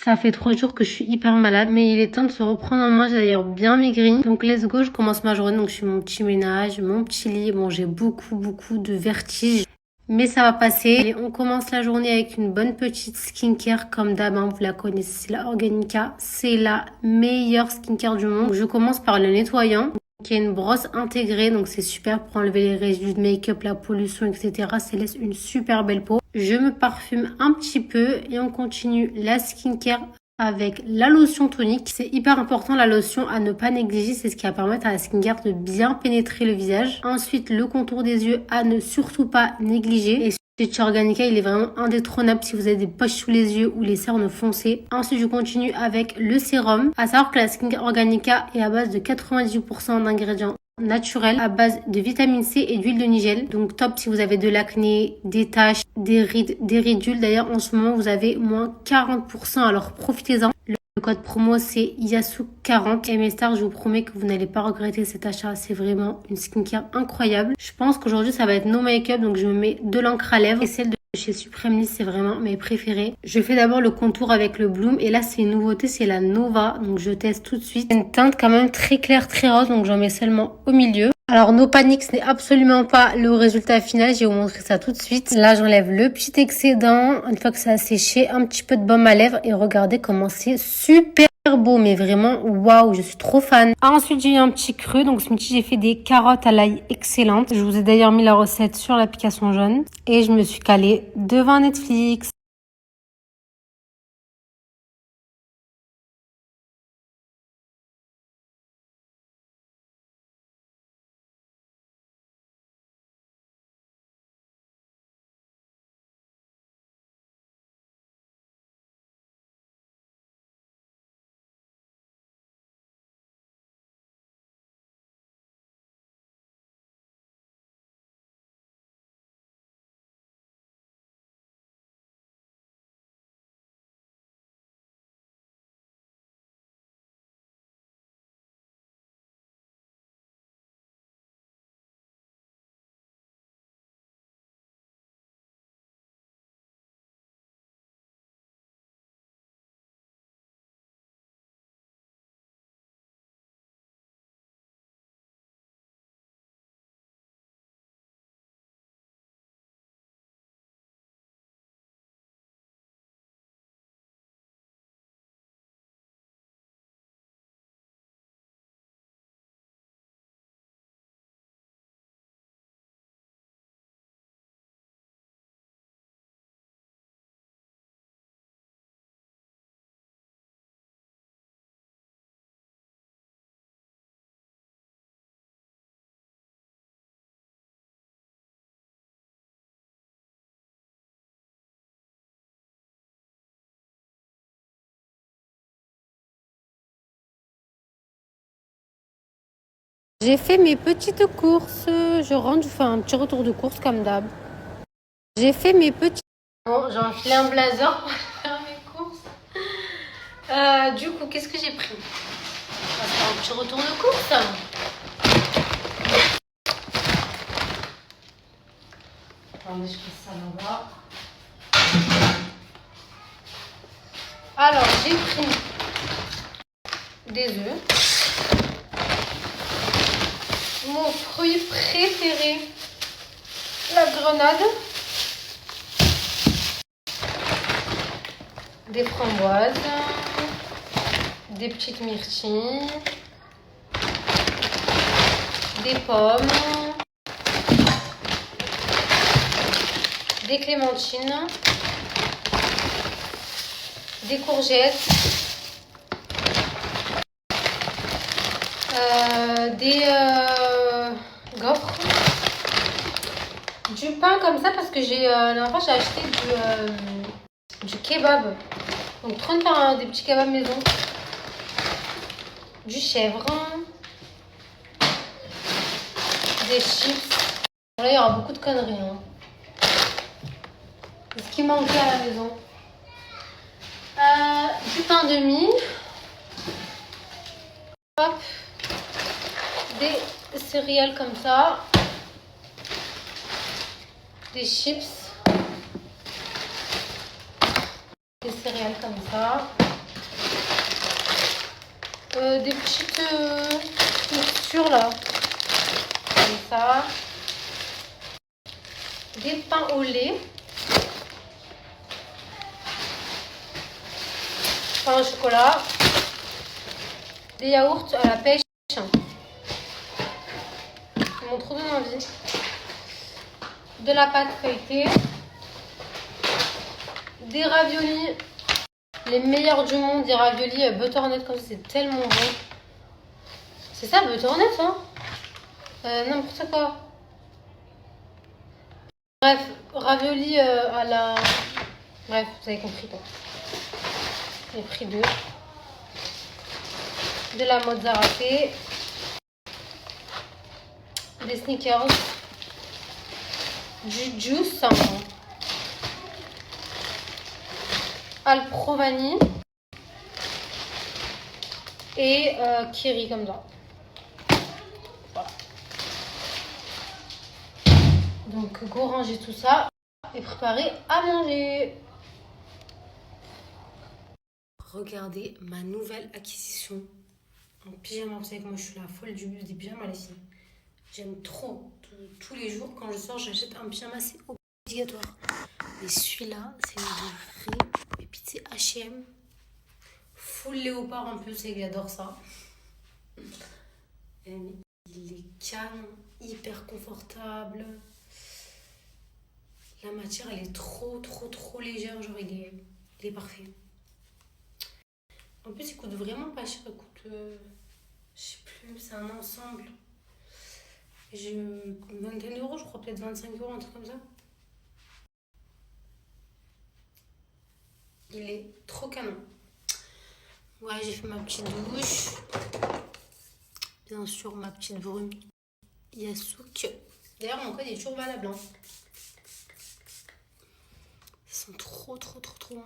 Ça fait 3 jours que je suis hyper malade, mais il est temps de se reprendre en main. J'ai d'ailleurs bien maigri. Donc let's go, je commence ma journée. Donc je fais mon petit ménage, mon petit lit. Bon, j'ai beaucoup de vertige. Mais ça va passer. Allez, on commence la journée avec une bonne petite skincare comme d'hab, hein, vous la connaissez, c'est la Organica. C'est la meilleure skincare du monde. Donc, je commence par le nettoyant, qui est une brosse intégrée, donc c'est super pour enlever les résidus de make-up, la pollution, etc. Ça laisse une super belle peau. Je me parfume un petit peu et on continue la skincare avec la lotion tonique. C'est hyper important, la lotion à ne pas négliger, c'est ce qui va permettre à la skincare de bien pénétrer le visage. Ensuite, le contour des yeux à ne surtout pas négliger. Et chez Organica, il est vraiment indétrônable si vous avez des poches sous les yeux ou les cernes foncées. Ensuite, je continue avec le sérum. À savoir que la skincare Organica est à base de 98% d'ingrédients naturels à base de vitamine C et d'huile de nigel. Donc top si vous avez de l'acné, des taches, des rides, des ridules. D'ailleurs, en ce moment, vous avez moins 40%, alors profitez-en. Le code promo c'est Yasu40 et mes stars, je vous promets que vous n'allez pas regretter cet achat, c'est vraiment une skincare incroyable. Je pense qu'aujourd'hui ça va être no make-up, donc je me mets de l'encre à lèvres et celle de chez Supreme, c'est vraiment mes préférés. Je fais d'abord le contour avec le Bloom et là c'est une nouveauté, c'est la Nova, donc je teste tout de suite. C'est une teinte quand même très claire, très rose, donc j'en mets seulement au milieu. Alors, no panique, ce n'est absolument pas le résultat final. Je vais vous montrer ça tout de suite. Là, j'enlève le petit excédent. Une fois que ça a séché, un petit peu de baume à lèvres. Et regardez comment c'est super beau. Mais vraiment, waouh, je suis trop fan. Ensuite, j'ai eu un petit cru. Donc, ce midi, j'ai fait des carottes à l'ail excellentes. Je vous ai d'ailleurs mis la recette sur l'application jaune. Et je me suis calée devant Netflix. J'ai fait mes petites courses. Je rentre, je fais un petit retour de course comme d'hab. J'ai fait mes petits... Bon, j'ai enfilé un blazer pour faire mes courses. Du coup, qu'est-ce que j'ai pris? On va faire un petit retour de course. Attendez, je fais ça là-bas. Alors, j'ai pris des œufs. Mon fruit préféré, la grenade. Des framboises. Des petites myrtilles. Des pommes. Des clémentines. Des courgettes. Des gaufres. Du pain comme ça parce que la dernière fois j'ai acheté du kebab. Donc trop de faire des petits kebabs maison. Du chèvre. Des chips. Bon, là il y aura beaucoup de conneries. Hein. C'est ce qui manquait à la maison. Du pain de mie. Hop. Des céréales comme ça. Des chips. Des céréales comme ça. Des petites mixtures là. Comme ça. Des pains au lait. Pain au chocolat. Des yaourts à la pêche. Ils m'ont trop donné envie. De la pâte feuilletée. Des raviolis. Les meilleurs du monde, des raviolis butternut comme ça, c'est tellement bon. C'est ça, butternut, hein? N'importe quoi. Bref, raviolis à la... Bref, vous avez compris quoi. J'ai pris deux. De la mozzarella râpée. Des Snickers. Du juice. Alpro vanille. Et kiri comme ça. Voilà. Donc go ranger tout ça et préparer à manger. Regardez ma nouvelle acquisition en pyjama. Vous savez que moi je suis la folle des pyjamas les filles. J'aime trop. Tous les jours quand je sors j'achète un pyjama, c'est obligatoire. Et celui-là c'est une vraie pépite, c'est H&M. Full léopard un peu, c'est que j'adore ça. Et il est canon, hyper confortable. La matière elle est trop légère, genre il est parfait. En plus il coûte vraiment pas cher, il coûte, je sais plus, c'est un ensemble. J'ai une vingtaine d'euros, je crois, peut-être 25 euros, un truc comme ça. Il est trop canon. Ouais, j'ai fait ma petite douche. Bien sûr, ma petite brume Yasouk. D'ailleurs, mon code est toujours valable. Hein. Ils sont trop bons.